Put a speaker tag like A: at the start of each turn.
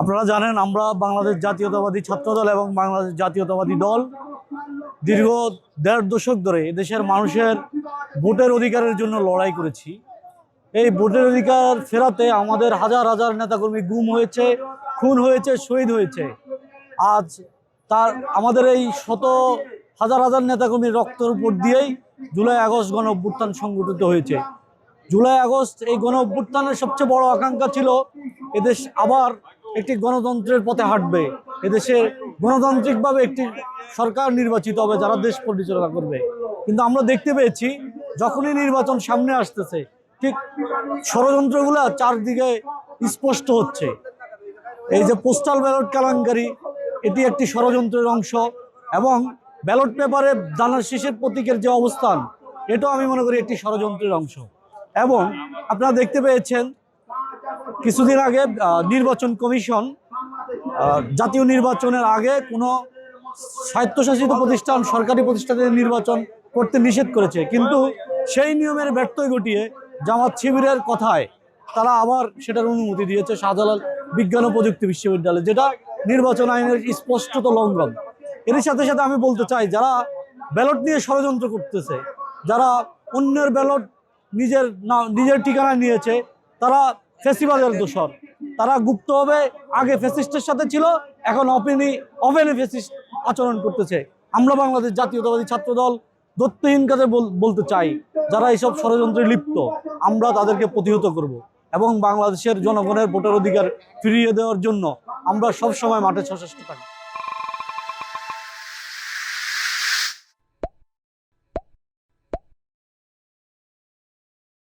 A: আপনারা জানেন আমরা বাংলাদেশ জাতীয়তাবাদী ছাত্রদল এবং বাংলাদেশ জাতীয়তাবাদী দল দীর্ঘ ১.৫ দশক ধরে এদেশের মানুষের ভোটের অধিকারের জন্য লড়াই করেছি। এই ভোটের অধিকার ফেরাতে আমাদের হাজার হাজার নেতাকর্মী গুম হয়েছে, খুন হয়েছে, শহীদ হয়েছে। আজ আমাদের এই হাজার হাজার নেতাকর্মীর রক্তের উপর দিয়েই জুলাই আগস্ট গণ অভ্যুত্থান সংগঠিত হয়েছে। জুলাই আগস্ট এই গণ অভ্যুত্থানের সবচেয়ে বড় আকাঙ্ক্ষা ছিল এদেশ আবার একটি গণতন্ত্রের পথে হাঁটবে, এদেশে গণতান্ত্রিকভাবে একটি সরকার নির্বাচিত হবে যারা দেশ পরিচালনা করবে। কিন্তু আমরা দেখতে পেয়েছি যখনই নির্বাচন সামনে আসতেছে ঠিক ষড়যন্ত্রগুলা চারদিকে স্পষ্ট হচ্ছে। এই যে পোস্টাল ব্যালট কেলেঙ্কারি, এটি একটি ষড়যন্ত্রের অংশ, এবং ব্যালট পেপারে দানার শীষের প্রতীকের যে অবস্থান, এটাও আমি মনে করি একটি ষড়যন্ত্রের অংশ। এবং আপনারা দেখতে পেয়েছেন কিছুদিন আগে নির্বাচন কমিশন জাতীয় নির্বাচনের আগে কোনো স্বায়ত্তশাসিত প্রতিষ্ঠান, সরকারি প্রতিষ্ঠানের নির্বাচন করতে নিষেধ করেছে, কিন্তু সেই নিয়মের ব্যত্যয় ঘটিয়ে জামাত শিবিরের কথায় তারা আবার সেটার অনুমতি দিয়েছে শাহজালাল বিজ্ঞান ও প্রযুক্তি বিশ্ববিদ্যালয়, যেটা নির্বাচন আইনের স্পষ্টত লঙ্ঘন। এর সাথে সাথে আমি বলতে চাই, যারা ব্যালট নিয়ে ষড়যন্ত্র করতেছে, যারা অন্যের ব্যালট নিজের ঠিকানায় নিয়েছে, তারা ফ্যাসিবাদের দোসর। তারা গুপ্তভাবে আগে ফ্যাসিস্টের সাথে ছিল, এখন ওপেনে ফ্যাসিস্ট আচরণ করতেছে। আমরা বাংলাদেশ জাতীয়তাবাদী ছাত্রদল দত্তহীন কাজে বলতে চাই, যারা এইসব ষড়যন্ত্রে লিপ্ত আমরা তাদেরকে প্রতিহত করব, এবং বাংলাদেশের জনগণের ভোটার অধিকার ফিরিয়ে দেওয়ার জন্য আমরা সব সময় মাঠে সচেষ্ট থাকি।